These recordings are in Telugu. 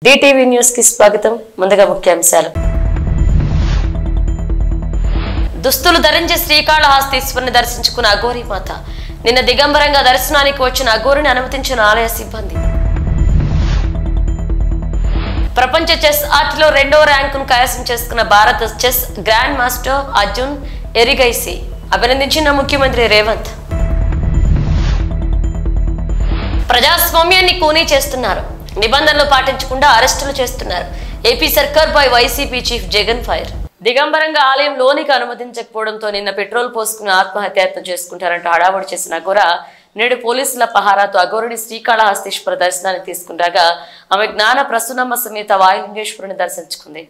DTV న్యూస్ కి స్వాగతం. ముందుగా ముఖ్యాంశాలు. దుస్తులు ధరించి శ్రీకాళహస్తీశ్వరుని దర్శించుకున్న అఘోరి మాత. నిన్న దిగంబరంగా దర్శనానికి వచ్చిన అఘోరిని అనుమతించిన ఆలయ సిబ్బంది. ప్రపంచ చెస్ ఆర్ట్లో 2వ ర్యాంకును కైవసం చేసుకున్న భారత chess grandmaster Arjun Erigaisi అభినందించిన ముఖ్యమంత్రి రేవంత్. ప్రజాస్వామ్యాన్ని కూనీ చేస్తున్నారు, నిబంధనలు పాటించకుండా అరెస్టులు చేస్తున్నారు. ఏపీ సర్కార్పై వైసీపీ చీఫ్ జగన్ ఫైర్. దిగంబరంగా ఆలయం లోనికి అనుమతించకపోవడంతో నిన్న పెట్రోల్ పోసుకుని ఆత్మహత్యాయత్నం చేసుకుంటారంటూ హడావుడి చేసిన అఘోర నేడు పోలీసుల పహారాతో అఘోరిని శ్రీకాళహస్తీశ్వర దర్శనానికి తీసుకుండగా ఆమె జ్ఞాన ప్రసన్నమ్మ సమేత వాయులింగేశ్వరుని దర్శించుకుంది.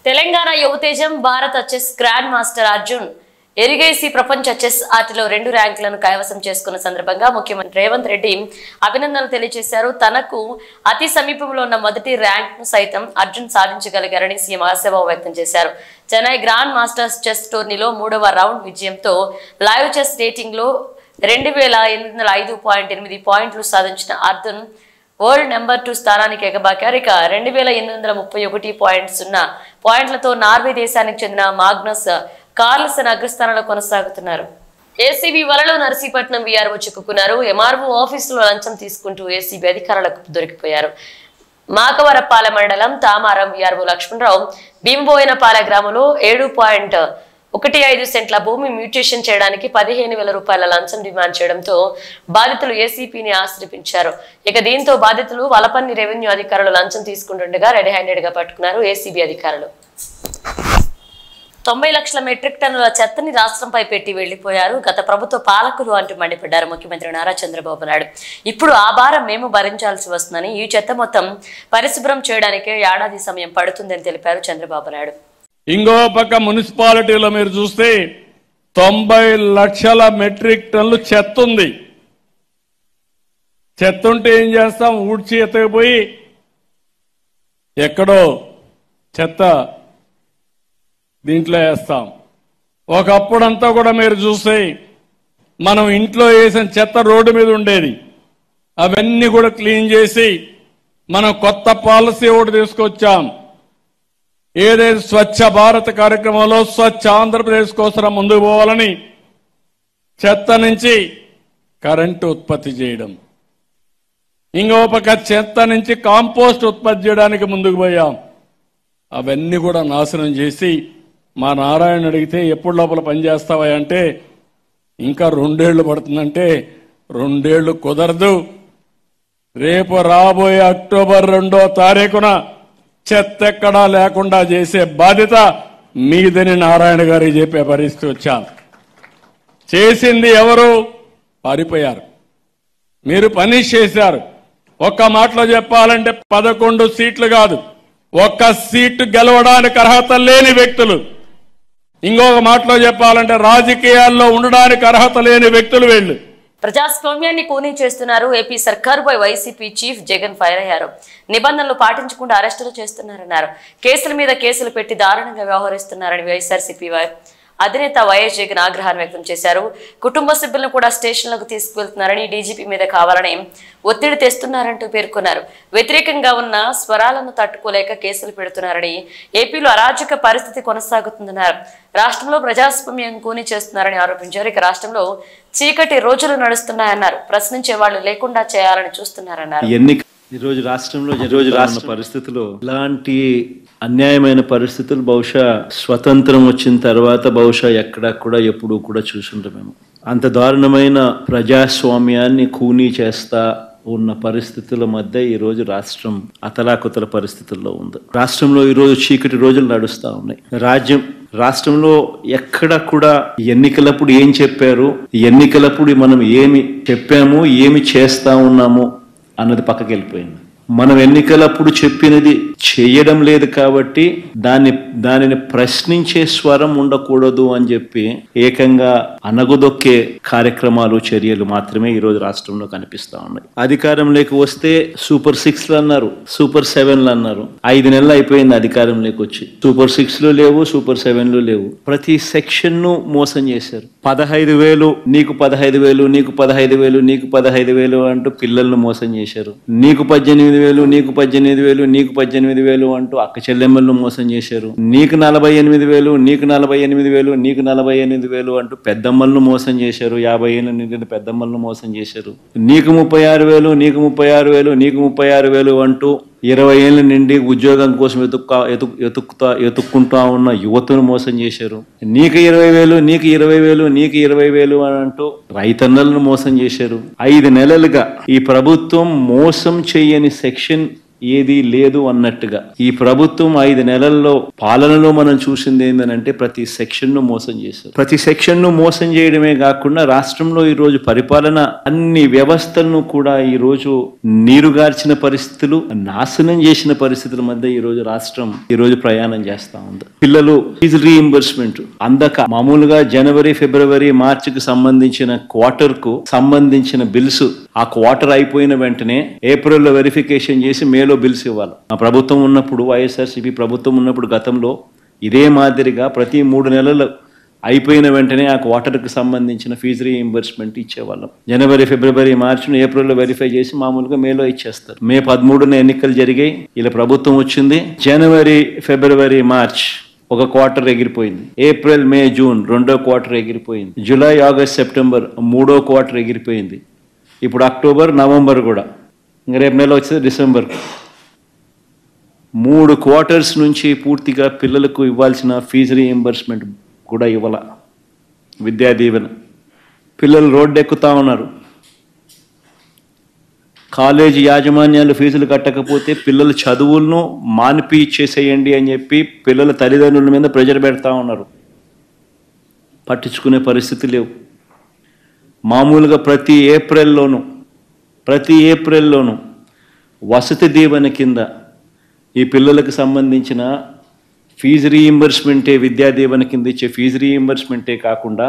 తెలంగాణ యువతేజం భారత chess grandmaster Arjun Erigaisi ప్రపంచ చెస్ ఆర్ట్లో 2 ర్యాంకులను కైవసం చేసుకున్న సందర్భంగా ముఖ్యమంత్రి రేవంత్ రెడ్డి అభినందనలు తెలియజేశారు. తనకు అతి సమీపంలో ఉన్న మొదటి ర్యాంక్ను సైతం అర్జున్ సాధించగలిగారని సీఎం ఆశాభావం వ్యక్తం చేశారు. చెన్నై గ్రాండ్ మాస్టర్స్ చెస్ టోర్నీలో 3వ రౌండ్ విజయంతో లైవ్ చెస్ రేటింగ్ లో 2805.8 పాయింట్లు సాధించిన అర్జున్ వరల్డ్ నెంబర్ 2 స్థానానికి ఎగబాకారు. ఇక 2831.0 పాయింట్లతో నార్వే దేశానికి చెందిన మాగ్నస్ కార్ల్సన్ అగ్రస్థానంలో కొనసాగుతున్నారు. ఏసీబీ వలలో నర్సీపట్నం వీఆర్ఓ చిక్కుకున్నారు. ఎంఆర్ఓ ఆఫీసులో లంచం తీసుకుంటూ ఏసీబీ అధికారులకు దొరికిపోయారు. మాకవరపాలెం మండలం తామారం వీఆర్ఓ లక్ష్మణరావు భీమబోయినపాలె గ్రామంలో 7.15 సెంట్ల భూమి మ్యూటేషన్ చేయడానికి 15,000 రూపాయల లంచం డిమాండ్ చేయడంతో బాధితులు ఏసీపీని ఆశ్రయించారు. ఇక దీంతో బాధితులు వలపన్ని రెవెన్యూ అధికారులు లంచం తీసుకుంటుండగా రెడీ హ్యాండెడ్ గా పట్టుకున్నారు ఏసీబీ అధికారులు. 90 లక్షల మెట్రిక్ టన్నుల చెత్తని రాష్ట్రంపై పెట్టి వెళ్లిపోయారు గత ప్రభుత్వ పాలకులు అంటూ మండిపడ్డారు ముఖ్యమంత్రి నారా చంద్రబాబు నాయుడు. ఇప్పుడు ఆ భారం మేము భరించాల్సి వస్తుందని, ఈ చెత్త మొత్తం పరిశుభ్రం చేయడానికి ఏడాది సమయం పడుతుందని తెలిపారు చంద్రబాబు నాయుడు. ఇంకో పక్క మున్సిపాలిటీలో మీరు చూస్తే 90 లక్షల మెట్రిక్ టన్నులు చెత్త ఉంది. చెత్త ఉంటే ఏం చేస్తాం? ఊడ్చి ఎత్తకపోయి ఎక్కడో చెత్త దీంట్లో వేస్తాం. ఒకప్పుడంతా కూడా మీరు చూస్తే మనం ఇంట్లో వేసిన చెత్త రోడ్డు మీద ఉండేది. అవన్నీ కూడా క్లీన్ చేసి మనం కొత్త పాలసీ ఒకటి తీసుకొచ్చాం. ఏదైతే స్వచ్ఛ భారత్ కార్యక్రమంలో స్వచ్ఛ ఆంధ్రప్రదేశ్ కోసం ముందుకు పోవాలని చెత్త నుంచి కరెంటు ఉత్పత్తి చేయడం, ఇంకో పక్క చెత్త నుంచి కాంపోస్ట్ ఉత్పత్తి చేయడానికి ముందుకు పోయాం. అవన్నీ కూడా నాశనం చేసి మా నారాయణ అడిగితే ఎప్పుడు లోపల పనిచేస్తావా అంటే ఇంకా 2 ఏళ్లు పడుతుందంటే 2 ఏళ్లు కుదరదు. రేపు రాబోయే అక్టోబర్ 2వ తారీఖున చెత్త ఎక్కడా లేకుండా చేసే బాధ్యత మీదని నారాయణ గారికి చెప్పే పరిస్థితి వచ్చాను. చేసింది ఎవరు? పారిపోయారు. మీరు పని చేశారు. ఒక్క మాటలో చెప్పాలంటే 11 సీట్లు కాదు, 1 సీటు గెలవడానికి అర్హత లేని వ్యక్తులు. ఇంకొక మాటలో చెప్పాలంటే రాజకీయాల్లో ఉండడానికి అర్హత లేని వ్యక్తులు వీళ్ళు. ప్రజాస్వామ్యాన్ని కూనీ చేస్తున్నారు. ఏపీ సర్కారుపై వైసీపీ చీఫ్ జగన్ ఫైర్ అయ్యారు. నిబంధనలు పాటించకుండా అరెస్టులు చేస్తున్నారన్నారు. కేసుల మీద కేసులు పెట్టి దారుణంగా వ్యవహరిస్తున్నారని వైఎస్ఆర్సీపీ అధినేత వైఎస్ జగన్ ఆగ్రహాన్ని వ్యక్తం చేశారు. కుటుంబ సభ్యులను కూడా స్టేషన్లకు తీసుకువెళ్తున్నారని, డీజీపీ మీద కావాలని ఒత్తిడి తెస్తున్నారంటూ పేర్కొన్నారు. వ్యతిరేకంగా ఉన్న స్వరాలను తట్టుకోలేక కేసులు పెడుతున్నారని, ఏపీలో అరాజక పరిస్థితి కొనసాగుతుందన్నారు. రాష్ట్రంలో ప్రజాస్వామ్యం కూనీ చేస్తున్నారని ఆరోపించారు. ఇక రాష్ట్రంలో చీకటి రోజులు నడుస్తున్నాయన్నారు. ప్రశ్నించే వాళ్ళు లేకుండా చేయాలని చూస్తున్నారన్నారు. ఈరోజు రాష్ట్రంలో ఉన్న పరిస్థితులు ఇలాంటి అన్యాయమైన పరిస్థితులు బహుశా స్వతంత్రం వచ్చిన తర్వాత బహుశా ఎక్కడా కూడా ఎప్పుడూ కూడా చూసుంటామేమో. అంత దారుణమైన ప్రజాస్వామ్యాన్ని ఖూనీ చేస్తా ఉన్న పరిస్థితుల మధ్య ఈరోజు రాష్ట్రం అతలాకుతల పరిస్థితుల్లో ఉంది. రాష్ట్రంలో ఈరోజు చీకటి రోజులు నడుస్తూ ఉన్నాయి. రాష్ట్రంలో ఎక్కడ కూడా ఎన్నికలప్పుడు ఏం చెప్పారు, ఎన్నికలప్పుడు మనం ఏమి చెప్పాము, ఏమి చేస్తా ఉన్నాము అన్నది పక్కకి వెళ్ళిపోయింది. మనం ఎన్నికలప్పుడు చెప్పినది చేయడం లేదు కాబట్టి దానిని ప్రశ్నించే స్వరం ఉండకూడదు అని చెప్పి ఏకంగా అనగదొక్కే కార్యక్రమాలు, చర్యలు మాత్రమే ఈరోజు రాష్ట్రంలో కనిపిస్తా ఉన్నాయి. అధికారంలోకి వస్తే సూపర్ 6లు అన్నారు, సూపర్ 7లు అన్నారు. 5 నెలలు అయిపోయింది అధికారంలోకి వచ్చి. సూపర్ 6లు లేవు, సూపర్ 7లు లేవు. ప్రతి సెక్షన్ ను మోసం చేశారు. 15,000 నీకు 15,000, నీకు 15,000, నీకు 15,000 అంటూ పిల్లలను మోసం చేశారు. నీకు 18,000, నీకు 18,000, నీకు 18,000 అంటూ అక్క చెల్లెమ్మలను మోసం చేశారు. నీకు 48,000, నీకు 48,000, నీకు 48,000 అంటూ పెద్దమ్మలను మోసం చేశారు. 50 ఏళ్ళు నిండిన పెద్దమ్మలను మోసం చేశారు. నీకు 36,000, నీకు 36,000, నీకు 36,000 అంటూ 20 ఏళ్ళ నుండి ఉద్యోగం కోసం ఎతుక్కుంటా ఉన్న యువతను మోసం చేశారు. నీకు 20,000, నీకు 20,000, నీకు 20,000 అని అంటూ రైతన్నలను మోసం చేశారు. 5 నెలలుగా ఈ ప్రభుత్వం మోసం చేయని సెక్షన్ ఏది లేదు అన్నట్టుగా ఈ ప్రభుత్వం 5 నెలల్లో పాలనలో మనం చూసింది ఏంటంటే ప్రతి సెక్షన్ ను మోసం చేశారు. ప్రతి సెక్షన్ ను మోసం చేయడమే కాకుండా రాష్ట్రంలో ఈ రోజు పరిపాలన అన్ని వ్యవస్థలను కూడా ఈ రోజు నీరుగార్చిన పరిస్థితులు, నాశనం చేసిన పరిస్థితుల మధ్య ఈ రోజు రాష్ట్రం ఈ రోజు ప్రయాణం చేస్తా ఉంది. పిల్లలు ఫీజు రీఇంబర్స్మెంట్ అందక మామూలుగా జనవరి, ఫిబ్రవరి, మార్చికి సంబంధించిన క్వార్టర్ కు సంబంధించిన బిల్స్ ఆ క్వార్టర్ అయిపోయిన వెంటనే ఏప్రిల్లో వెరిఫికేషన్ చేసి మేలో బిల్స్ ఇవ్వాలి. ఆ ప్రభుత్వం ఉన్నప్పుడు, వైఎస్ఆర్సీపీ ప్రభుత్వం ఉన్నప్పుడు గతంలో ఇదే మాదిరిగా ప్రతి 3 నెలలు అయిపోయిన వెంటనే ఆ క్వార్టర్కి సంబంధించిన ఫీజు రీఇంబర్స్మెంట్ ఇచ్చేవాళ్ళం. జనవరి, ఫిబ్రవరి, మార్చిను ఏప్రిల్లో వెరిఫై చేసి మామూలుగా మేలో ఇచ్చేస్తారు. మే 13న ఎన్నికలు జరిగాయి, ఇలా ప్రభుత్వం వచ్చింది. జనవరి, ఫిబ్రవరి, మార్చ్ ఒక క్వార్టర్ ఎగిరిపోయింది. ఏప్రిల్, మే, జూన్ 2వ క్వార్టర్ ఎగిరిపోయింది. జూలై, ఆగస్ట్, సెప్టెంబర్ 3వ క్వార్టర్ ఎగిరిపోయింది. ఇప్పుడు అక్టోబర్, నవంబర్ కూడా, ఇంకా రేపు నెల వచ్చేది డిసెంబర్. 3 క్వార్టర్స్ నుంచి పూర్తిగా పిల్లలకు ఇవ్వాల్సిన ఫీజు రీఇంబర్స్మెంట్ కూడా ఇవ్వాల. విద్యా దీవెన పిల్లలు రోడ్డు ఎక్కుతా ఉన్నారు. కాలేజీ యాజమాన్యాలు ఫీజులు కట్టకపోతే పిల్లల చదువులను మానిపి ఇచ్చేసేయండి అని చెప్పి పిల్లల తల్లిదండ్రుల మీద ప్రెజర్ పెడతా ఉన్నారు. పట్టించుకునే పరిస్థితి లేవు. మామూలుగా ప్రతి ఏప్రిల్లోనూ వసతి దీవెన కింద ఈ పిల్లలకు సంబంధించిన ఫీజు రీఇంబర్స్మెంటే, విద్యా దీవెన కింద ఇచ్చే ఫీజు రీఇంబర్స్మెంటే కాకుండా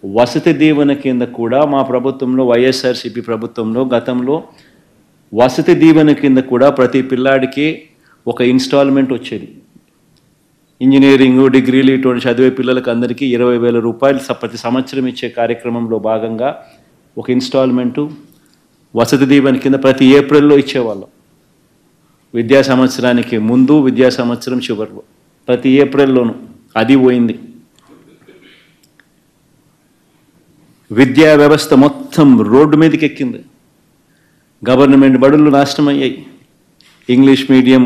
వసతి దీవెన కింద కూడా మా ప్రభుత్వంలో, వైఎస్ఆర్సీపీ ప్రభుత్వంలో గతంలో వసతి దీవెన కింద కూడా ప్రతి పిల్లాడికి ఒక ఇన్స్టాల్మెంట్ వచ్చేది. ఇంజనీరింగ్, డిగ్రీలు ఇటువంటి చదివే పిల్లలకు అందరికీ 20,000 రూపాయలు ప్రతి సంవత్సరం ఇచ్చే కార్యక్రమంలో భాగంగా ఒక ఇన్స్టాల్మెంటు వసతి దీవెన కింద ప్రతి ఏప్రిల్లో ఇచ్చేవాళ్ళం. విద్యా సంవత్సరానికి ముందు, విద్యా సంవత్సరం చివరిలో ప్రతి ఏప్రిల్లోనూ అది పోయింది. విద్యా వ్యవస్థ మొత్తం రోడ్డు మీదకి ఎక్కింది. గవర్నమెంట్ బడులు నాశనం అయ్యాయి. ఇంగ్లీష్ మీడియం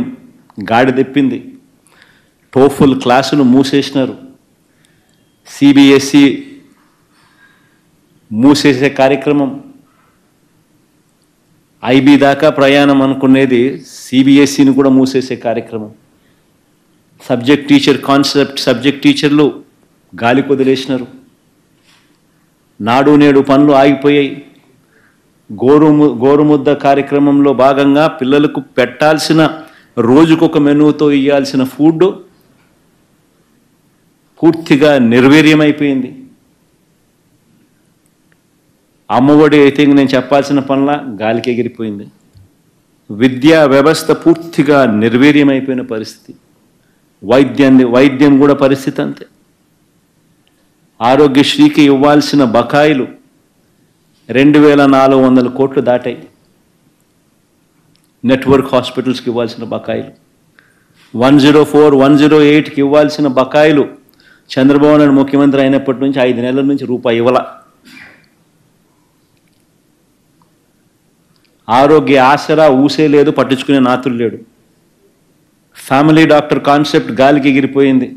గాడి తెప్పింది. టోఫుల్ క్లాసులు మూసేసినారు. సిబిఎస్ఈ మూసేసే కార్యక్రమం. ఐబీ దాకా ప్రయాణం అనుకునేది సిబిఎస్ఈని కూడా మూసేసే కార్యక్రమం. సబ్జెక్ట్ టీచర్లు గాలి కొదిలేసినారు. నాడు నేడు పనులు ఆగిపోయాయి. గోరుముద్ద కార్యక్రమంలో భాగంగా పిల్లలకు పెట్టాల్సిన రోజుకొక మెనూతో ఇవ్వాల్సిన ఫుడ్ పూర్తిగా నిర్వీర్యమైపోయింది. అమ్మఒడి అయితే నేను చెప్పాల్సిన పనుల గాలికి ఎగిరిపోయింది. విద్యా వ్యవస్థ పూర్తిగా నిర్వీర్యమైపోయిన పరిస్థితి. వైద్యం కూడా పరిస్థితి అంతే. ఆరోగ్యశ్రీకి ఇవ్వాల్సిన బకాయిలు 2,400 కోట్లు దాటాయి. నెట్వర్క్ హాస్పిటల్స్కి ఇవ్వాల్సిన బకాయిలు, 104, 108కి ఇవ్వాల్సిన బకాయిలు చంద్రబాబు నాయుడు ముఖ్యమంత్రి అయినప్పటి నుంచి 5 నెలల నుంచి రూపాయి ఇవ్వాల. ఆరోగ్య ఆసరా ఊసే లేదు, పట్టించుకునే నాతులు లేడు. ఫ్యామిలీ డాక్టర్ కాన్సెప్ట్ గాలికి ఎగిరిపోయింది.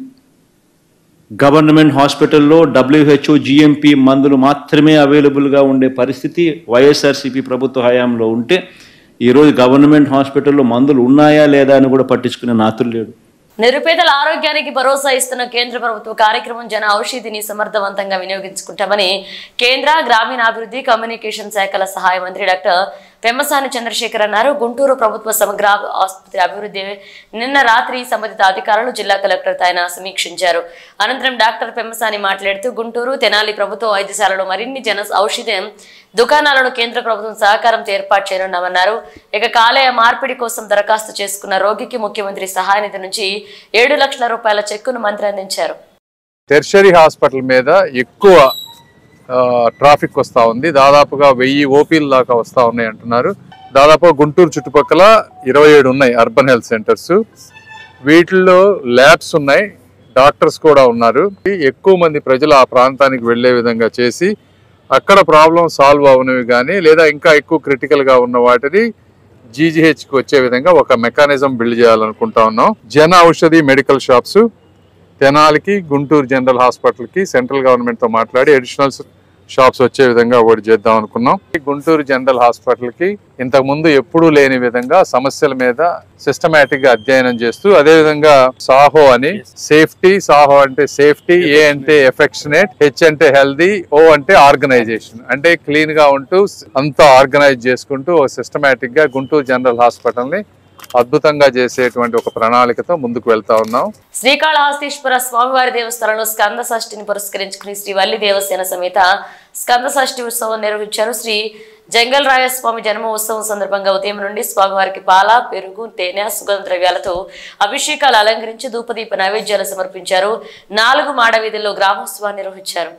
గవర్నమెంట్ హాస్పిటల్లో WHO GMP మందులు మాత్రమే అవైలబుల్గా ఉండే పరిస్థితి వైఎస్ఆర్సీపీ ప్రభుత్వ హయాంలో ఉంటే ఈరోజు గవర్నమెంట్ హాస్పిటల్లో మందులు ఉన్నాయా లేదా అని కూడా పట్టించుకునే నాతులు లేడు. నిరుపేదల ఆరోగ్యానికి భరోసా ఇస్తున్న కేంద్ర ప్రభుత్వ కార్యక్రమం జన ఔషధిని సమర్థవంతంగా వినియోగించుకుంటామని కేంద్ర గ్రామీణాభివృద్ధి కమ్యూనికేషన్ శాఖల సహాయ మంత్రి డాక్టర్ పెమ్మసాని చంద్రశేఖర్ అన్నారు. గుంటూరు ప్రభుత్వ సమగ్ర ఆసుపత్రి అభివృద్ధి నిన్న రాత్రి సంబంధిత అధికారులు జిల్లా కలెక్టర్ ఆయన సమీక్షించారు. అనంతరం డాక్టర్ పెమ్మసాని మాట్లాడుతూ గుంటూరు తెనాలి ప్రభుత్వ వైద్యశాలలో మరిన్ని జన ఔషధి దుకాణాలను కేంద్ర ప్రభుత్వం సహకారంతో ఏర్పాటు చేయనున్నామన్నారు. ఇక కాలేయ మార్పిడి కోసం దరఖాస్తు చేసుకున్న రోగికి ముఖ్యమంత్రి సహాయ నిధి నుంచి 7 లక్షల రూపాయల చెక్కును మంత్రి అందించారు. టెర్షరీ హాస్పిటల్ మీద ఎక్కువ ట్రాఫిక్ వస్తూ ఉంది. దాదాపుగా 1000 ఓపీలు దాకా వస్తూ ఉన్నాయి అంటున్నారు. దాదాపు గుంటూరు చుట్టుపక్కల 27 ఉన్నాయి అర్బన్ హెల్త్ సెంటర్స్. వీటిల్లో ల్యాబ్స్ ఉన్నాయి, డాక్టర్స్ కూడా ఉన్నారు. ఎక్కువ మంది ప్రజలు ఆ ప్రాంతానికి వెళ్లే విధంగా చేసి అక్కడ ప్రాబ్లం సాల్వ్ అవనివి కానీ లేదా ఇంకా ఎక్కువ క్రిటికల్గా ఉన్న వాటిని GGHకి వచ్చే విధంగా ఒక మెకానిజం బిల్డ్ చేయాలనుకుంటా ఉన్నాం. Jan Aushadhi medical shops తెనాలికి, Guntur general హాస్పిటల్కి సెంట్రల్ గవర్నమెంట్తో మాట్లాడి అడిషనల్ షాప్స్ వచ్చే విధంగా ఒకటి చేద్దాం అనుకున్నాం. గుంటూరు జనరల్ హాస్పిటల్కి ఇంతకుముందు ఎప్పుడూ లేని విధంగా సమస్యల మీద సిస్టమేటిక్ గా అధ్యయనం చేస్తూ, అదేవిధంగా సాహో అని సేఫ్టీ, సాహో అంటే సేఫ్టీ, ఏ అంటే ఎఫెక్షనేట్, H అంటే హెల్దీ, O అంటే ఆర్గనైజేషన్, అంటే క్లీన్ గా ఉంటూ అంతా ఆర్గనైజ్ చేసుకుంటూ సిస్టమేటిక్ గా గుంటూరు జనరల్ హాస్పిటల్ ని అద్భుతంగా చేసేటువంటి ఒక ప్రణాళికతో ముందుకు వెళ్తా ఉన్నాం. శ్రీకాళహస్తీశ్వర స్వామివారి దేవస్థానంలో స్కంద షష్ఠిని పురస్కరించుకుని శ్రీ వల్లి దేవసేన సమేత స్కంద షష్ఠి ఉత్సవం నిర్వహించారు. శ్రీ జంగల్ స్వామి జన్మ ఉత్సవం సందర్భంగా ఉదయం నుండి స్వామివారికి పాల, పెరుగు, తేనె, సుగంధ ద్రవ్యాలతో అభిషేకాలు అలంకరించి ధూపదీప నైవేద్యాలు సమర్పించారు. 4 మాడ వీధుల్లో గ్రామోత్సవాన్ని నిర్వహించారు.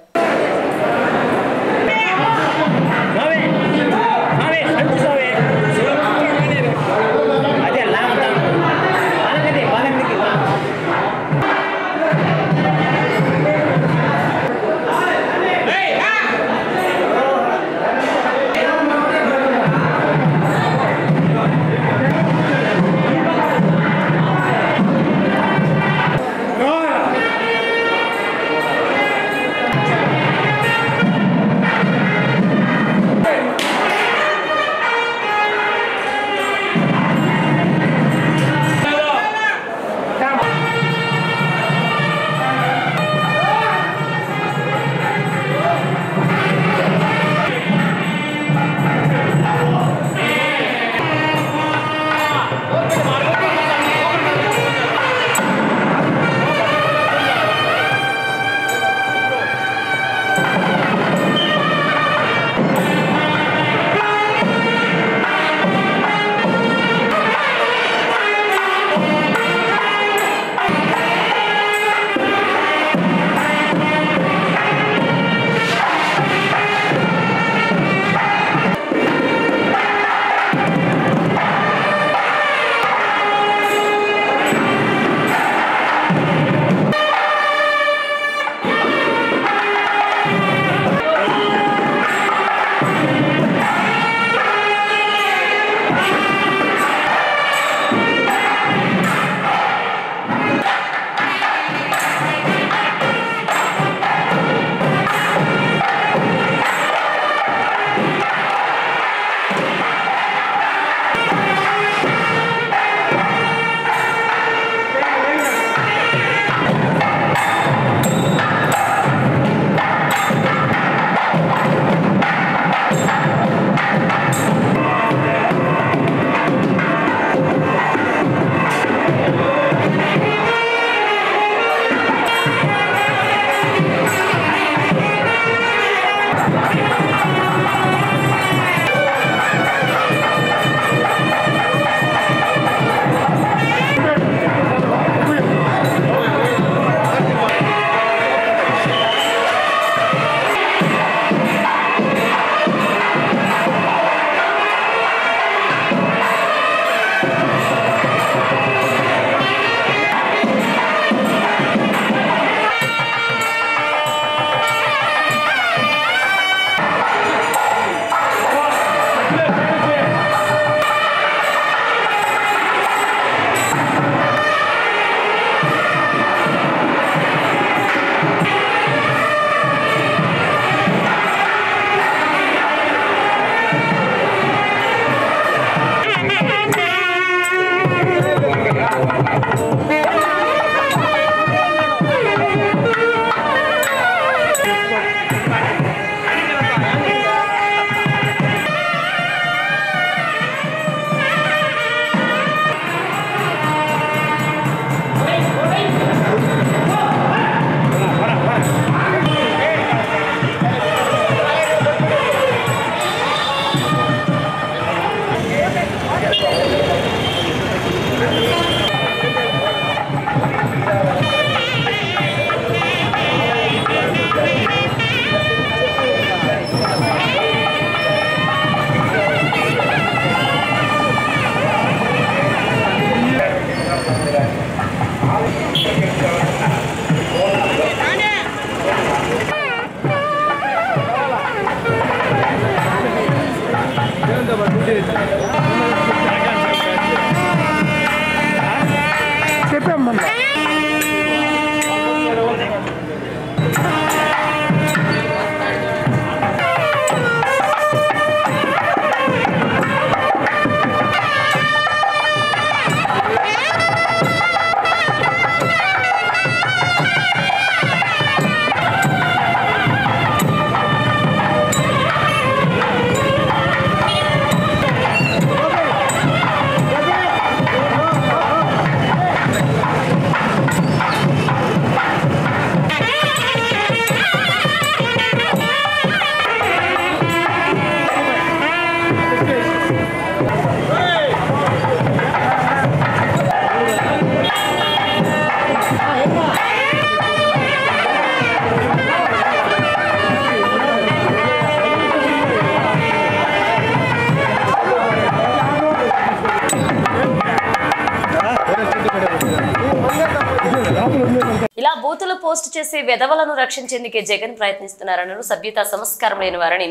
చేసే వెధవలను రక్షించేందుకే జగన్ ప్రయత్నిస్తున్నారన్నారు. సభ్యత సంస్కారం లేని వారిని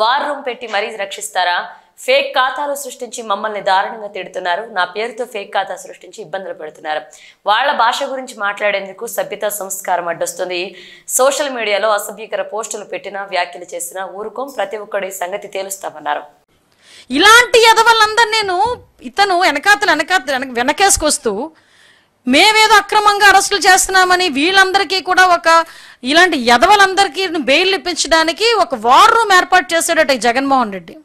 వార్ రూమ్ పెట్టి మరీ రక్షిస్తారా? ఫేక్ ఖాతాలు సృష్టించి మమ్మల్ని దారుణంగా తిడుతున్నారు. నా పేరుతో ఫేక్ ఖాతా సృష్టించి ఇబ్బందులు పెడుతున్నారు. వాళ్ళ భాష గురించి మాట్లాడేందుకు సభ్యత సంస్కారం అడ్డొస్తుంది. సోషల్ మీడియాలో అసభ్యకర పోస్టులు పెట్టినా వ్యాఖ్యలు చేసినా ఊరుకోం, ప్రతి ఒక్కడి సంగతి తేలుస్తామన్నారు. ఇలాంటి ఎదవలందరూ నేను ఇతను వెనకేసుకొస్తూ మేమేదో అక్రమంగా అరెస్టులు చేస్తున్నామని వీళ్ళందరికీ కూడా ఒక ఇలాంటి ఎదవలందరికీ బెయిల్ ఇప్పించడానికి ఒక వార్ రూమ్ ఏర్పాటు చేశాడట ఈ జగన్మోహన్ రెడ్డి.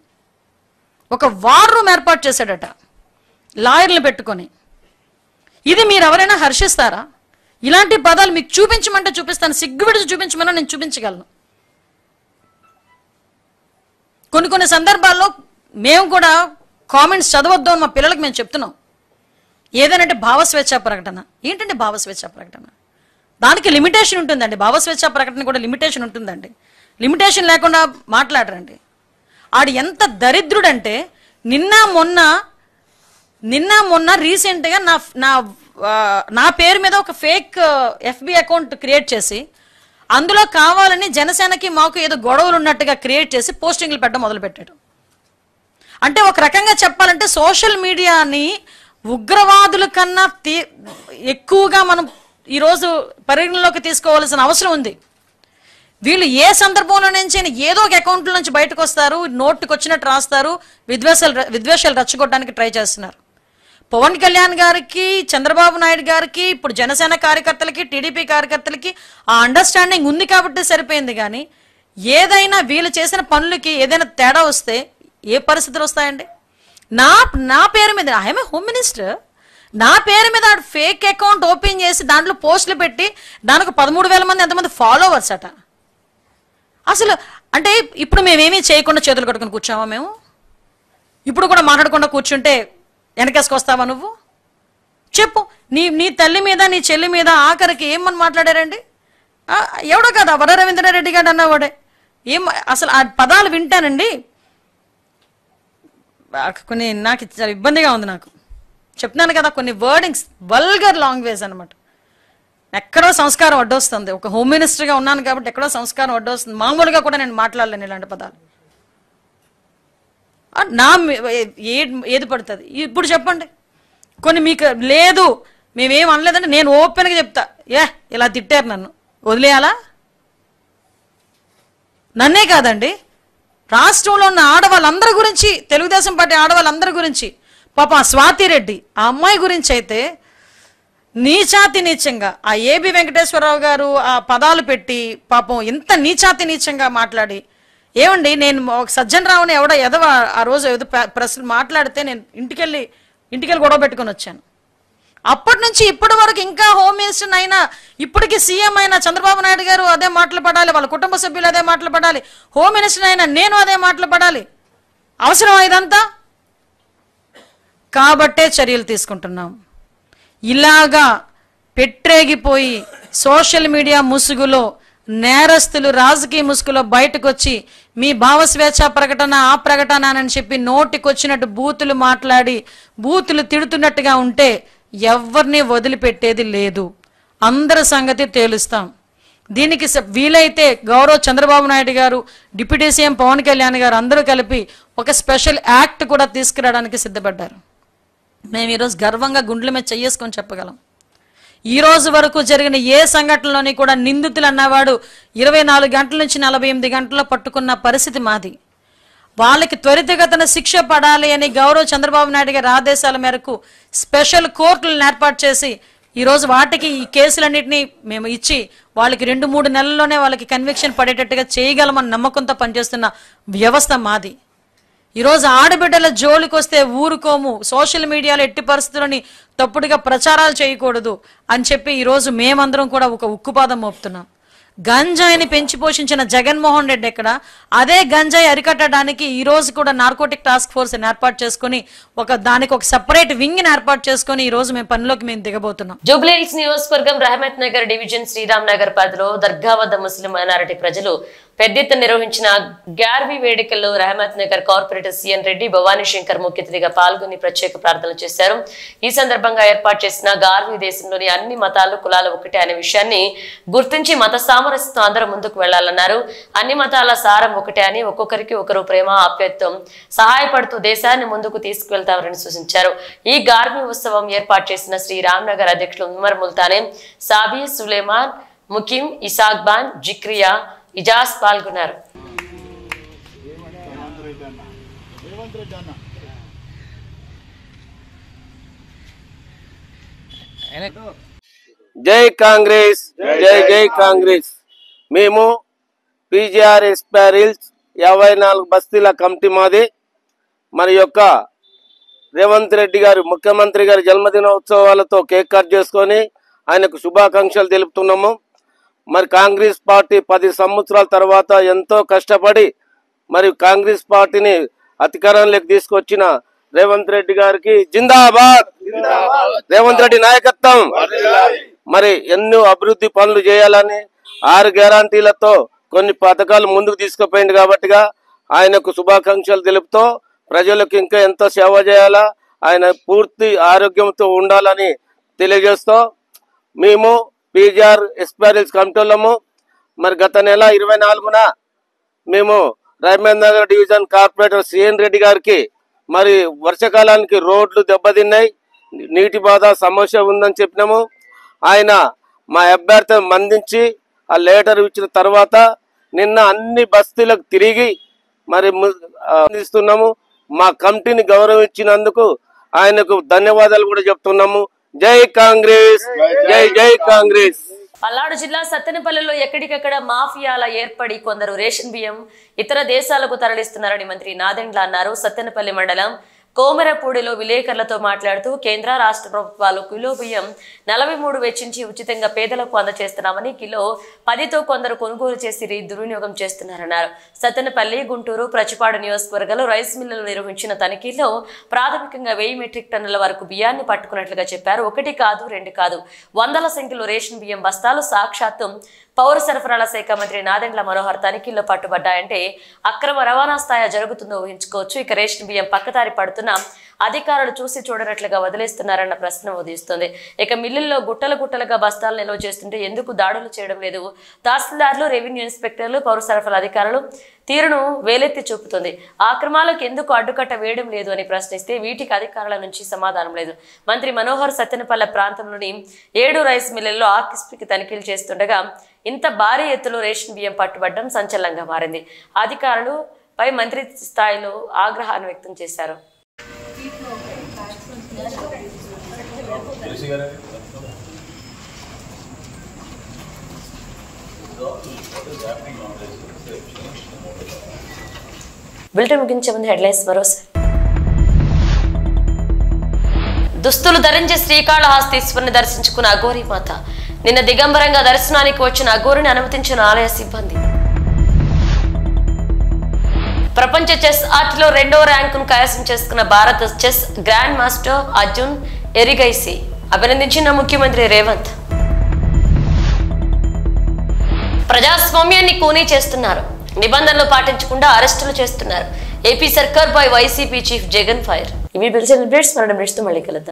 ఒక వార్ రూమ్ ఏర్పాటు చేశాడట లాయర్లు పెట్టుకొని. ఇది మీరు ఎవరైనా హర్షిస్తారా? ఇలాంటి పదాలు మీకు చూపించమంటే చూపిస్తాను, సిగ్గువిడిచి చూపించమన్నా నేను చూపించగలను. కొన్ని సందర్భాల్లో మేము కూడా కామెంట్స్ చదవద్దు అని మా పిల్లలకు మేము చెప్తున్నాం. ఏదనంటే భావస్వేచ్ఛ ప్రకటన. ఏంటంటే భావస్వేచ్ఛ ప్రకటన? దానికి లిమిటేషన్ ఉంటుందండి. భావస్వేచ్ఛ ప్రకటన కూడా లిమిటేషన్ ఉంటుందండి. లిమిటేషన్ లేకుండా మాట్లాడరండి. ఆడు ఎంత దరిద్రుడంటే నిన్న మొన్న రీసెంట్గా నా పేరు మీద ఒక ఫేక్ ఎఫ్బి అకౌంట్ క్రియేట్ చేసి అందులో కావాలని జనసేనకి మాకు ఏదో గొడవలు ఉన్నట్టుగా క్రియేట్ చేసి పోస్టింగ్లు పెట్టడం మొదలుపెట్టాడు. అంటే ఒక రకంగా చెప్పాలంటే సోషల్ మీడియాని ఉగ్రవాదుల కన్నా ఎక్కువగా మనం ఈరోజు పరిగణలోకి తీసుకోవాల్సిన అవసరం ఉంది. వీళ్ళు ఏ సందర్భంలో నుంచి ఏదో ఒక అకౌంట్ల నుంచి బయటకు వస్తారు, నోటుకు వచ్చినట్టు రాస్తారు, విద్వేషాలు రచ్చగొట్టడానికి ట్రై చేస్తున్నారు. పవన్ కళ్యాణ్ గారికి, చంద్రబాబు నాయుడు గారికి, ఇప్పుడు జనసేన కార్యకర్తలకి, టీడీపీ కార్యకర్తలకి ఆ అండర్స్టాండింగ్ ఉంది కాబట్టి సరిపోయింది. కానీ ఏదైనా వీళ్ళు చేసిన పనులకి ఏదైనా తేడా వస్తే ఏ పరిస్థితులు వస్తాయండి? నా పేరు మీద ఐఎమ్ హోమ్ మినిస్టర్, నా పేరు మీద ఫేక్ అకౌంట్ ఓపెన్ చేసి దాంట్లో పోస్టులు పెట్టి దానికి 13,000 మంది ఎంతమంది ఫాలోవర్స్ అట. అసలు అంటే ఇప్పుడు మేమేమీ చేయకుండా చేతులు కట్టుకుని కూర్చోమా? మేము ఇప్పుడు కూడా మాట్లాడకుండా కూర్చుంటే వెనకేసుకొస్తావా నువ్వు? చెప్పు. నీ తల్లి మీద నీ చెల్లి మీద ఆఖరికి ఏమని మాట్లాడారండి? ఎవడో కదా వర రవీంద్రారెడ్డి గారు అన్నవాడే. ఏం అసలు ఆ పదాలు వింటానండి కొన్ని నాకు చాలా ఇబ్బందిగా ఉంది. నాకు చెప్తున్నాను కదా, కొన్ని వర్డింగ్స్ వల్గర్ లాంగ్వేజ్ అనమాట. ఎక్కడో సంస్కారం అడ్డొస్తుంది. ఒక హోమ్ మినిస్టర్గా ఉన్నాను కాబట్టి ఎక్కడో సంస్కారం అడ్డొస్తుంది. మామూలుగా కూడా నేను మాట్లాడలేను ఇలాంటి పదాలు. ఏది పడుతుంది ఇప్పుడు చెప్పండి. కొన్ని మీకు లేదు మేమేం అనలేదంటే నేను ఓపెన్గా చెప్తా, ఇలా తిట్టారు నన్ను వదిలేయాలా? నన్నే కాదండి, రాష్ట్రంలో ఉన్న ఆడవాళ్ళందరి గురించి, తెలుగుదేశం పార్టీ ఆడవాళ్ళందరి గురించి, పాపం స్వాతిరెడ్డి ఆ అమ్మాయి గురించి అయితే నీచాతి నీచంగా ఆ ఏబి వెంకటేశ్వరరావు గారు ఆ పదాలు పెట్టి పాపం ఎంత నీచాతి నీచంగా మాట్లాడి, ఏమండి నేను ఒక సజ్జన్ రావుని ఎదవ ఆ రోజు ఏదో ప్రశ్న మాట్లాడితే నేను ఇంటికెళ్ళి గొడవ పెట్టుకుని వచ్చాను. అప్పటి నుంచి ఇప్పటి వరకు ఇంకా హోమ్ మినిస్టర్ అయినా ఇప్పటికీ సీఎం అయినా చంద్రబాబు నాయుడు గారు అదే మాటలు పడాలి, వాళ్ళ కుటుంబ సభ్యులు అదే మాటలు పడాలి, హోమ్ మినిస్టర్ అయినా నేను అదే మాటలు పడాలి. అవసరం ఇదంతా? కాబట్టే చర్యలు తీసుకుంటున్నాం. ఇలాగా పెట్టేగిపోయి సోషల్ మీడియా ముసుగులో నేరస్తులు రాజకీయ ముసుగులో బయటకు వచ్చి మీ భావస్వేచ్ఛ ప్రకటన ఆ ప్రకటన అని చెప్పి నోటికొచ్చినట్టు బూతులు మాట్లాడి బూతులు తిడుతున్నట్టుగా ఉంటే ఎవరిని వదిలిపెట్టేది లేదు. అందరి సంగతి తేలుస్తాం. దీనికి వీలైతే గౌరవ చంద్రబాబు నాయుడు గారు, డిప్యూటీ సీఎం పవన్ కళ్యాణ్ గారు అందరూ కలిపి ఒక స్పెషల్ యాక్ట్ కూడా తీసుకురావడానికి సిద్ధపడ్డారు. మేము ఈరోజు గర్వంగా గుండెల మీద చెయ్యేసుకొని చెప్పగలం. ఈ రోజు వరకు జరిగిన ఏ సంఘటనలోని కూడా నిందితులు అన్నవాడు 24 గంటల నుంచి 48 గంటల్లో పట్టుకున్న పరిస్థితి మాది. వాళ్ళకి త్వరితగతిన శిక్ష పడాలి అని గౌరవ చంద్రబాబు నాయుడు గారి ఆదేశాల మేరకు స్పెషల్ కోర్టులను ఏర్పాటు చేసి ఈరోజు వాటికి ఈ కేసులన్నింటినీ మేము ఇచ్చి వాళ్ళకి 2-3 నెలల్లోనే వాళ్ళకి కన్విక్షన్ పడేటట్టుగా చేయగలమని నమ్మకంతో పనిచేస్తున్న వ్యవస్థ మాది. ఈరోజు ఆడబిడ్డల జోలికి వస్తే ఊరుకోము, సోషల్ మీడియాలో ఎట్టి పరిస్థితులని తప్పుడుగా ప్రచారాలు చేయకూడదు అని చెప్పి ఈరోజు మేమందరం కూడా ఒక ఉక్కుపాదం మోపుతున్నాం. గంజాయిని పెంచి పోషించిన జగన్మోహన్ రెడ్డి ఎక్కడ? అదే గంజాయి అరికట్టడానికి ఈ రోజు కూడా నార్కోటిక్ టాస్క్ ఫోర్స్ ఏర్పాటు చేసుకుని దానికి ఒక సెపరేట్ వింగ్ ని ఏర్పాటు చేసుకుని ఈ రోజు మేము దిగబోతున్నాం. జూబ్లీహిల్స్ నియోజకవర్గం రహమత్ నగర్ డివిజన్ శ్రీరామ్ నగర్ పరిధిలో దర్గా వద్ద ముస్లిం మైనారిటీ ప్రజలు పెద్ద ఎత్తున నిర్వహించిన గ్యార్వీ వేడుకల్లో రహమత్ నగర్ కార్పొరేటర్ సిఎన్ రెడ్డి, భవానీ శంకర్ ముఖ్య అతిథిగా పాల్గొని ప్రత్యేక ప్రార్థనలు చేశారు. ఈ సందర్భంగా ఏర్పాటు చేసిన గార్వీ దేశంలోని అన్ని మతాలు కులాలు ఒకటే అనే విషయాన్ని గుర్తించి మత సామరస్యంతో అందరూ ముందుకు వెళ్లాలన్నారు. అన్ని మతాల సారం ఒకటే అని, ఒక్కొక్కరికి ఒకరు ప్రేమ ఆప్యాయతతో సహాయపడుతూ దేశాన్ని ముందుకు తీసుకువెళ్తామని సూచించారు. ఈ గార్వీ ఉత్సవం ఏర్పాటు చేసిన శ్రీ రామ్నగర్ అధ్యక్షులు ఉమర్ ముల్తానే, సాబీ, సులేమాన్, ముకిం, ఇసాక్ బాన్, జిక్రియా, ఇజాజ్ పాల్గొన్నారు. జై కాంగ్రెస్, జై జై కాంగ్రెస్. మేము పీజీఆర్ ఎస్పారిల్స్ 54 బస్తీల కమిటీ మాది. మరి యొక్క రేవంత్ రెడ్డి గారు ముఖ్యమంత్రి గారి జన్మదినోత్సవాలతో కేక్ కట్ చేసుకొని ఆయనకు శుభాకాంక్షలు తెలుపుతున్నాము. మరి కాంగ్రెస్ పార్టీ 10 సంవత్సరాల తర్వాత ఎంతో కష్టపడి మరి కాంగ్రెస్ పార్టీని అధికారంలోకి తీసుకొచ్చిన రేవంత్ రెడ్డి గారికి జిందాబాద్. రేవంత్ రెడ్డి నాయకత్వం. మరి ఎన్నో అభివృద్ధి పనులు చేయాలని 6 గ్యారంటీలతో కొన్ని పథకాలు ముందుకు తీసుకుపోయింది కాబట్టిగా ఆయనకు శుభాకాంక్షలు తెలుపుతూ ప్రజలకు ఇంకా ఎంతో సేవ చేయాలా, ఆయన పూర్తి ఆరోగ్యంతో ఉండాలని తెలియజేస్తూ మేము పీజీఆర్ ఎస్పారిల్స్ కమిటీలము మరి గత నెల 24న మేము Rahmat Nagar division corporator CN Reddy గారికి మరి వర్షాకాలానికి రోడ్లు దెబ్బతిన్నాయి, నీటి బాధ సమస్య ఉందని చెప్పినాము. ఆయన మా అభ్యర్థి మందించి ఆ లెటర్ ఇచ్చిన తర్వాత నిన్న అన్ని బస్తీలకు తిరిగి మరి అందిస్తున్నాము. మా కమిటీని గౌరవించినందుకు ఆయనకు ధన్యవాదాలు కూడా చెప్తున్నాము. జై కాంగ్రెస్, జై జై కాంగ్రెస్. పల్నాడు జిల్లా సత్తెనపల్లిలో ఎక్కడికక్కడ మాఫియాల ఏర్పడి కొందరు రేషన్ బియ్యం ఇతర దేశాలకు తరలిస్తున్నారని మంత్రి నాదెండ్ల అన్నారు. సత్తెనపల్లి మండలం కోమరపూడిలో విలేకరులతో మాట్లాడుతూ కేంద్ర రాష్ట్ర ప్రభుత్వాలు కిలో బియ్యం 43 వెచ్చించి ఉచితంగా పేదలకు అందజేస్తున్నామని కిలో 10తో కొందరు కొనుగోలు చేసి దుర్వినియోగం చేస్తున్నారన్నారు. సత్తెనపల్లి, గుంటూరు, ప్రచిపాడు నియోజకవర్గాల్లో రైస్ మిల్లులు నిర్వహించిన తనిఖీల్లో ప్రాథమికంగా 1000 మెట్రిక్ టన్నుల వరకు బియ్యాన్ని పట్టుకున్నట్లుగా చెప్పారు. 1 కాదు 2 కాదు, వందల సంఖ్యలో రేషన్ బియ్యం బస్తాలు సాక్షాత్తు పౌర సరఫరాల శాఖ మంత్రి నాదెండ్ల మనోహర్ తనిఖీల్లో పట్టుబడ్డాయంటే అక్రమ రవాణా స్థాయి జరుగుతుందో ఊహించుకోవచ్చు. ఇక రేషన్ బియ్యం పక్కదారి పడుతున్న అధికారులు చూసి చూడనట్లుగా వదిలేస్తున్నారన్న ప్రశ్న ఉదయిస్తుంది. ఇక మిల్లుల్లో గుట్టలు గుట్టలుగా బస్తాలు నిల్వ చేస్తుంటే ఎందుకు దాడులు చేయడం లేదు? తహసీల్దార్లు, రెవెన్యూ ఇన్స్పెక్టర్లు, పౌర సరఫరాల అధికారులు తీరును వేలెత్తి చూపుతుంది. ఆక్రమాలకు ఎందుకు అడ్డుకట్ట వేయడం లేదు అని ప్రశ్నిస్తే వీటికి అధికారుల నుంచి సమాధానం లేదు. మంత్రి మనోహర్ సత్తెనపల్లి ప్రాంతంలోని 7 రైస్ మిల్లుల్లో ఆకస్మిక తనిఖీలు చేస్తుండగా ఇంత భారీ ఎత్తులో రేషన్ బియ్యం పట్టుబడడం సంచలనంగా మారింది. అధికారులపై మంత్రి స్థాయిలో ఆగ్రహాన్ని వ్యక్తం చేశారు. బులెటిన్ ముగించే ముందు హెడ్లైన్స్ మరోసారి. దుస్తులు ధరించి శ్రీకాళహస్తీశ్వరుని దర్శించుకున్న అఘోరి మాత. నిన్న దిగంబరంగా దర్శనానికి వచ్చిన అఘోరిని అనుమతించిన ఆలయ సిబ్బంది. ప్రపంచ చెస్ ఆర్ట్లో 2వ ర్యాంకును కైవసం చేసుకున్న భారత chess grandmaster Arjun Erigaisi అభినందించిన ముఖ్యమంత్రి రేవంత్. ప్రజాస్వామ్యాన్ని కూనీ చేస్తున్నారు, నిబంధనలు పాటించకుండా అరెస్టులు చేస్తున్నారు. ఏపీ సర్కార్ పై వైసీపీ చీఫ్ జగన్ ఫైర్. ఇవి బిల్స్ మళ్ళీ కలుద్దాం.